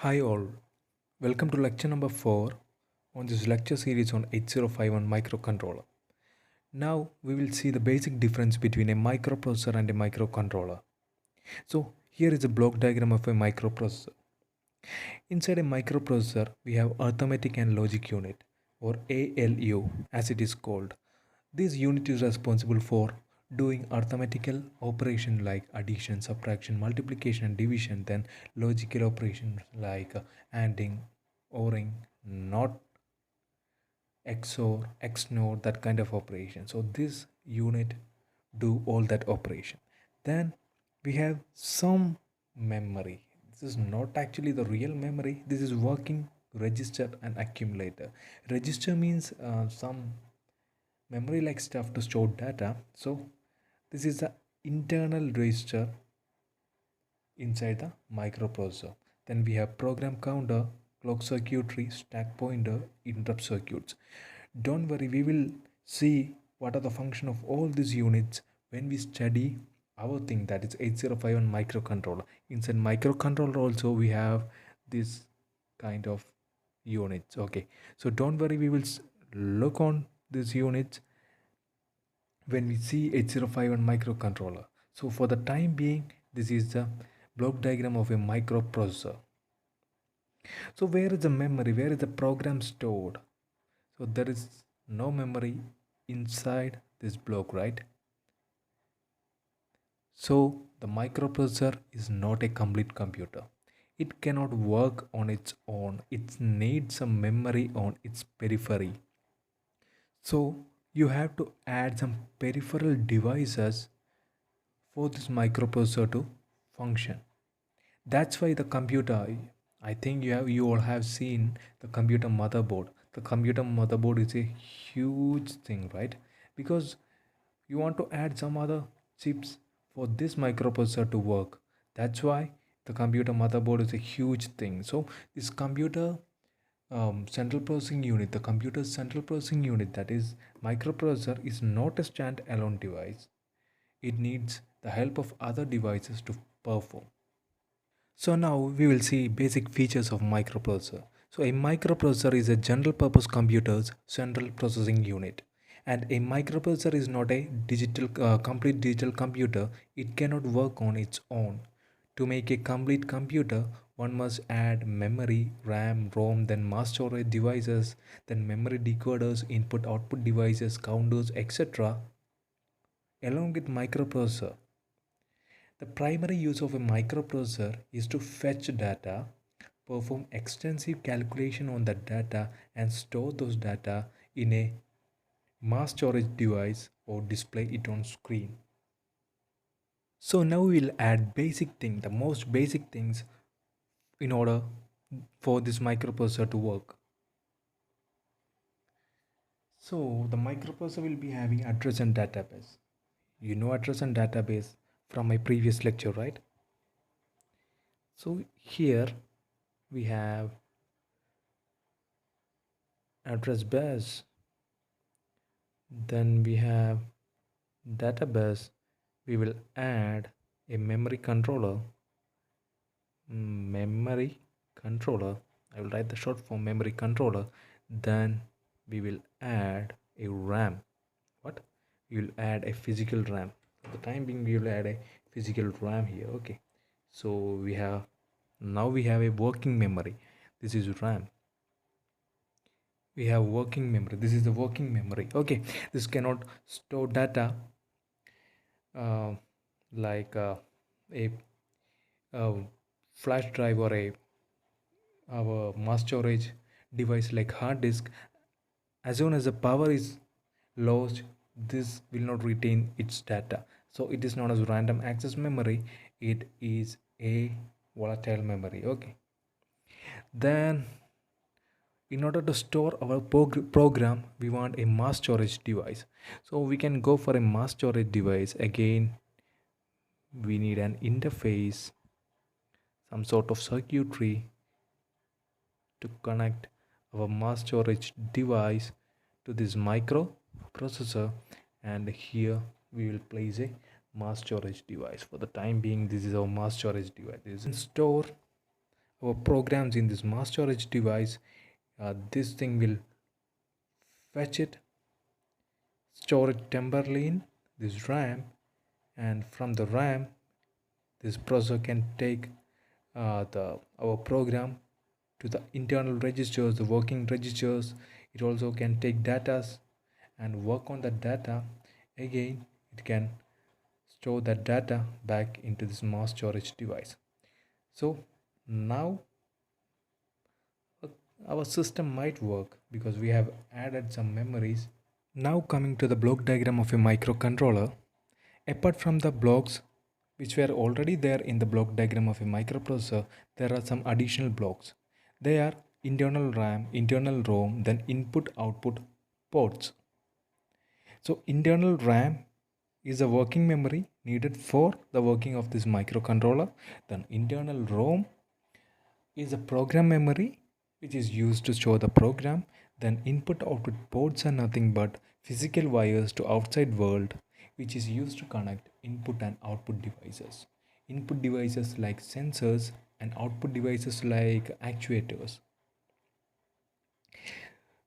Hi all, welcome to lecture number 4 on this lecture series on 8051 microcontroller. Now we will see the basic difference between a microprocessor and a microcontroller. So here is a block diagram of a microprocessor. Inside a microprocessor we have arithmetic and logic unit, or ALU as it is called. This unit is responsible for doing arithmetical operation like addition, subtraction, multiplication and division, then logical operations like ANDing, ORing, NOT, XOR, XNOR, that kind of operation. So this unit do all that operation. Then we have some memory. This is not actually the real memory. This is working register and accumulator. Register means some memory like stuff to store data. So this is the internal register inside the microprocessor. Then we have program counter, clock circuitry, stack pointer, interrupt circuits. Don't worry, we will see what are the function of all these units when we study our thing, that is 8051 microcontroller. Inside microcontroller also we have this kind of units. Okay, so don't worry, we will look on these units when we see 8051 microcontroller. So for the time being, this is the block diagram of a microprocessor. So where is the memory? Where is the program stored? So there is no memory inside this block, right? So the microprocessor is not a complete computer. It cannot work on its own. It needs some memory on its periphery. So you have to add some peripheral devices for this microprocessor to function. That's why the computer, I think you all have seen the computer motherboard. The computer motherboard is a huge thing, right? Because you want to add some other chips for this microprocessor to work. That's why the computer motherboard is a huge thing. So this computer central processing unit, the computer's central processing unit, that is microprocessor, is not a stand-alone device. It needs the help of other devices to perform. So now we will see basic features of microprocessor. So a microprocessor is a general purpose computer's central processing unit. And a microprocessor is not a complete digital computer. It cannot work on its own. To make a complete computer, one must add memory, RAM, ROM, then mass storage devices, then memory decoders, input output devices, counters, etc. along with microprocessor. The primary use of a microprocessor is to fetch data, perform extensive calculation on that data, and store those data in a mass storage device or display it on screen. So now we'll add the most basic things in order for this microprocessor to work. So the microprocessor will be having address and database. You know address and database from my previous lecture, right? So here we have address bus, then we have database. We will add a memory controller. I will write the short form memory controller. Then we will add a RAM. What? We will add a physical RAM. For the time being, we will add a physical RAM here. Okay, so we have a working memory. This is RAM. We have working memory. This is the working memory. Okay, this cannot store data uh, like a flash drive or our mass storage device like hard disk. As soon as the power is lost, this will not retain its data. So it is known as random access memory. It is a volatile memory. Okay, then in order to store our program, we want a mass storage device. So we can go for a mass storage device. Again, we need an interface, some sort of circuitry to connect our mass storage device to this microprocessor, and here we will place a mass storage device. For the time being, this is our mass storage device. This is store our programs in this mass storage device, this thing will fetch it, store it temporarily in this RAM, and from the RAM, this processor can take the our program to the internal registers, the working registers. It also can take data and work on the data. Again, it can store that data back into this mass storage device. So now our system might work because we have added some memories. Now coming to the block diagram of a microcontroller, apart from the blocks which were already there in the block diagram of a microprocessor, there are some additional blocks. They are internal RAM, internal ROM, then input output ports. So internal RAM is a working memory needed for the working of this microcontroller. Then internal ROM is a program memory which is used to store the program. Then input output ports are nothing but physical wires to outside world which is used to connect input and output devices. Input devices like sensors and output devices like actuators.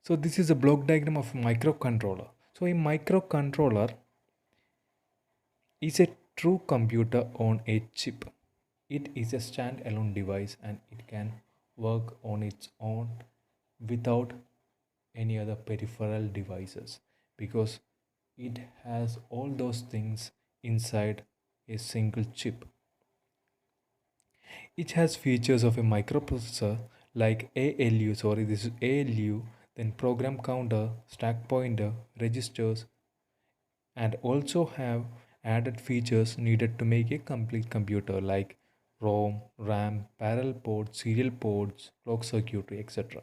So this is a block diagram of a microcontroller. So a microcontroller is a true computer on a chip. It is a standalone device and it can work on its own without any other peripheral devices because it has all those things inside a single chip. It has features of a microprocessor like this is ALU, then program counter, stack pointer, registers, and also have added features needed to make a complete computer like ROM, RAM, parallel ports, serial ports, clock circuitry, etc.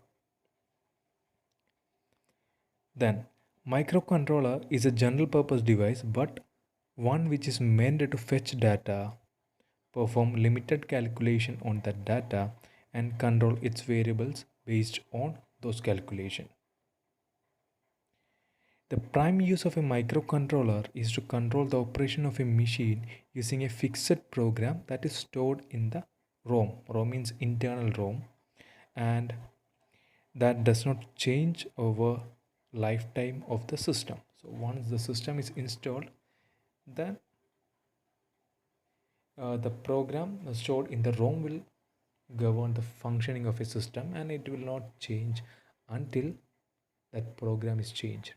Then, microcontroller is a general purpose device but one which is meant to fetch data, perform limited calculation on that data, and control its variables based on those calculations. The prime use of a microcontroller is to control the operation of a machine using a fixed program that is stored in the ROM. ROM means internal ROM, and that does not change over lifetime of the system. So once the system is installed, then the program stored in the ROM will govern the functioning of a system and it will not change until that program is changed.